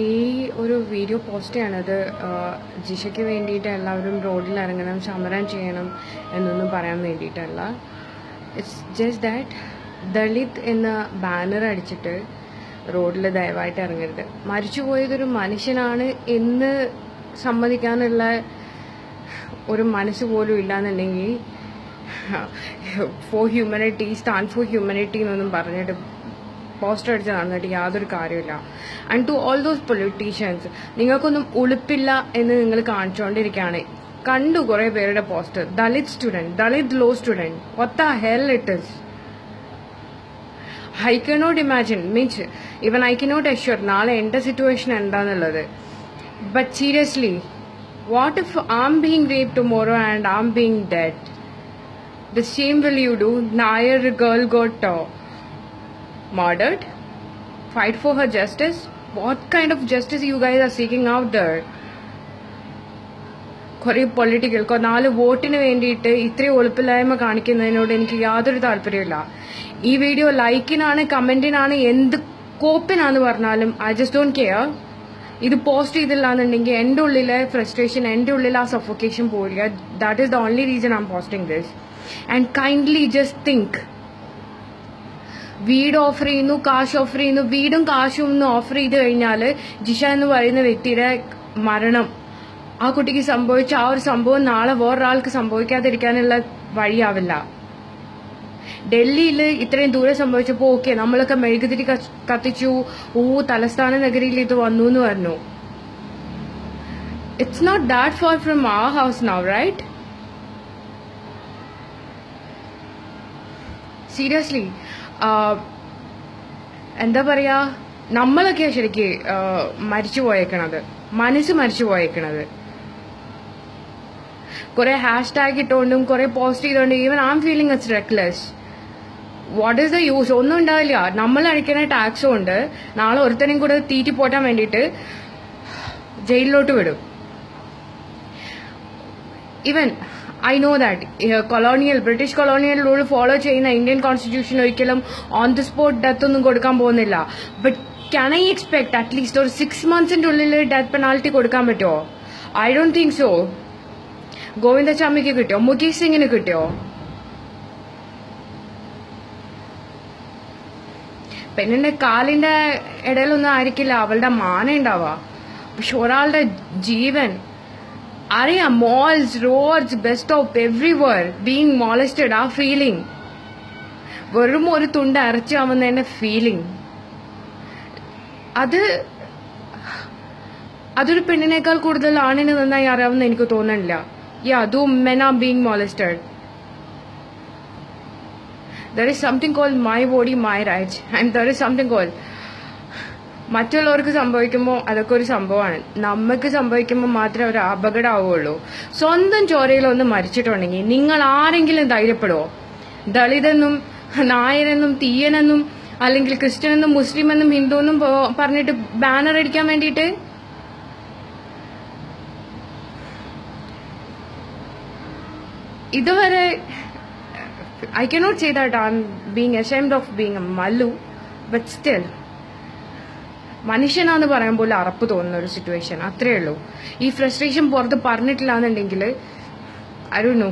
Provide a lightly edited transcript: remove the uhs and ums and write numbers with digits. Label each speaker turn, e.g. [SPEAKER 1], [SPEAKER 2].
[SPEAKER 1] ഈ ഒരു video post ചെയ്യണത് ജിഷയ്ക്ക് വേണ്ടിയിട്ട് എല്ലാവരും റോഡിൽ ഇറങ്ങണം, സമരം ചെയ്യണം എന്നൊന്നും പറയാൻ വേണ്ടിയിട്ടല്ല. ഇറ്റ്സ് ജസ്റ്റ് ദാറ്റ് ദളിത് എന്ന ബാനർ അടിച്ചിട്ട് റോഡിൽ ദയവായിട്ട് ഇറങ്ങരുത്. മരിച്ചുപോയതൊരു മനുഷ്യനാണ് എന്ന് സമ്മതിക്കാനുള്ള ഒരു മനസ്സ് പോലും ഇല്ലാന്നുണ്ടെങ്കിൽ for humanity, stand for humanity എന്നൊന്നും പറഞ്ഞിട്ട് പോസ്റ്റർ അടിച്ച് നടന്നിട്ട് യാതൊരു കാര്യമില്ല. And to all those politicians, നിങ്ങൾക്കൊന്നും ഉളുപ്പില്ല എന്ന് നിങ്ങൾ കാണിച്ചുകൊണ്ടിരിക്കുകയാണ്. കണ്ടു കുറേ പേരുടെ poster, Dalit student, Dalit law student, what the hell it is. I cannot imagine, means even I cannot assure നാളെ എൻ്റെ സിറ്റുവേഷൻ എന്താന്നുള്ളത്. But seriously, what if I'm being raped tomorrow and I'm being dead? The same will you do? Nair girl got murdered. Fight for her justice. What kind of justice you guys are seeking out there? കുറേ political 4 വോട്ടിന് വേണ്ടിയിട്ട് ഇത്രയും ഒളിപ്പില്ലായ്മ കാണിക്കുന്നതിനോട് എനിക്ക് യാതൊരു താല്പര്യമില്ല. ഈ video ലൈക്കിനാണ്, കമന്റിനാണ്, എന്ത് കോപ്പിനാന്ന് പറഞ്ഞാലും ഐ ജസ്റ്റ് ഡോണ്ട് കെയർ. ഇത് പോസ്റ്റ് ചെയ്തില്ല എന്നുണ്ടെങ്കിൽ എൻ്റെ ഉള്ളിലെ ഫ്രസ്ട്രേഷൻ, എൻ്റെ ഉള്ളിൽ ആ സഫോക്കേഷൻ പോരില്ല. That is the only reason I am posting this. And kindly just think, വീട് ഓഫർ ചെയ്യുന്നു, കാശ് ഓഫർ ചെയ്യുന്നു. വീടും കാശും ഒന്ന് ഓഫർ ചെയ്ത് കഴിഞ്ഞാൽ ജിഷ എന്ന് പറയുന്ന വ്യക്തിയുടെ മരണം, ആ കുട്ടിക്ക് സംഭവിച്ച ആ ഒരു സംഭവം നാളെ വേറൊരാൾക്ക് സംഭവിക്കാതിരിക്കാനുള്ള വഴിയാവില്ല. ഡൽഹിയിൽ ഇത്രയും ദൂരം സംഭവിച്ചപ്പോൾ ഓക്കെ, നമ്മളൊക്കെ മെഴുകുതിരി കത്തിച്ചു, തലസ്ഥാന നഗരിയിൽ ഇത് വന്നു എന്ന് പറഞ്ഞു. It's not that far from our house now, right? Seriously, എന്താ പറയാ, നമ്മളൊക്കെയാ ശരിക്ക് മരിച്ചു പോയേക്കണത്, മനസ്സ് മരിച്ചു പോയേക്കണത്. കുറെ #ടാഗ് ഇട്ടുകൊണ്ടും കുറെ പോസ്റ്റ് ചെയ്തുകൊണ്ടും even I am feeling it's reckless. What is the use? ഒന്നും ഉണ്ടാവില്ല. നമ്മൾ അടിക്കുന്ന ടാക്സ് കൊണ്ട് നാളെ ഒരുത്തനെയും കൂടെ തീറ്റി പോറ്റാൻ വേണ്ടിയിട്ട് ജയിലിലോട്ട് വിടും. Even I know that British colonial rule follow ചെയ്യുന്ന ഇന്ത്യൻ കോൺസ്റ്റിറ്റ്യൂഷൻ ഒരിക്കലും ഓൺ ദി സ്പോട്ട് ഡെത്ത് ഒന്നും കൊടുക്കാൻ പോകുന്നില്ല. But can I expect at least ഒരു 6 months ഉള്ളിൽ ഡെത്ത് പെനാൽറ്റി കൊടുക്കാൻ പറ്റുമോ? I don't think so. ഗോവിന്ദചാമിക്ക് കിട്ടിയോ? മുകേഷ് സിംഗിന് കിട്ടിയോ? പെണ്ണിന്റെ കാലിന്റെ ഇടയിലൊന്നും ആയിരിക്കില്ല അവളുടെ മാന ഉണ്ടാവുക, പക്ഷെ ഒരാളുടെ ജീവൻ അറിയാം. Malls, roads, bus stop, everywhere being molested. ആ ഫീലിംഗ്, വെറും ഒരു തുണ്ട് അരച്ചാവുന്നതിന്റെ ഫീലിംഗ്, അതൊരു പെണ്ണിനേക്കാൾ കൂടുതൽ ആണിന് നന്നായി അറിയാവുന്ന എനിക്ക് തോന്നുന്നില്ല. അതും men are being molested. There is something called my body, my rights, and there is something called മറ്റുള്ളവർക്ക് സംഭവിക്കുമ്പോൾ അതൊക്കെ ഒരു സംഭവമാണ്. നമുക്ക് സംഭവിക്കുമ്പോൾ മാത്രമേ ഒരു അപകടമാവുള്ളൂ. സ്വന്തം ചോരയിലൊന്ന് മരിച്ചിട്ടുണ്ടെങ്കിൽ നിങ്ങൾ ആരെങ്കിലും ധൈര്യപ്പെടുമോ? ദളിതെന്നും നായരെന്നും തീയനെന്നും അല്ലെങ്കിൽ ക്രിസ്ത്യനെന്നും മുസ്ലിമെന്നും ഹിന്ദു എന്നും പറഞ്ഞിട്ട് ബാനർ അടിക്കാൻ വേണ്ടിയിട്ട്? ഇതുവരെ I cannot say that I'm being ashamed of being a Mallu, but still മനുഷ്യനാന്ന് പറയുമ്പോൾ അറപ്പ് തോന്നുന്ന ഒരു സിറ്റുവേഷൻ, അത്രയേ ഉള്ളൂ. ഈ ഫ്രസ്ട്രേഷൻ പുറത്ത് പറഞ്ഞിട്ടില്ല എന്നുണ്ടെങ്കിൽ I don't know.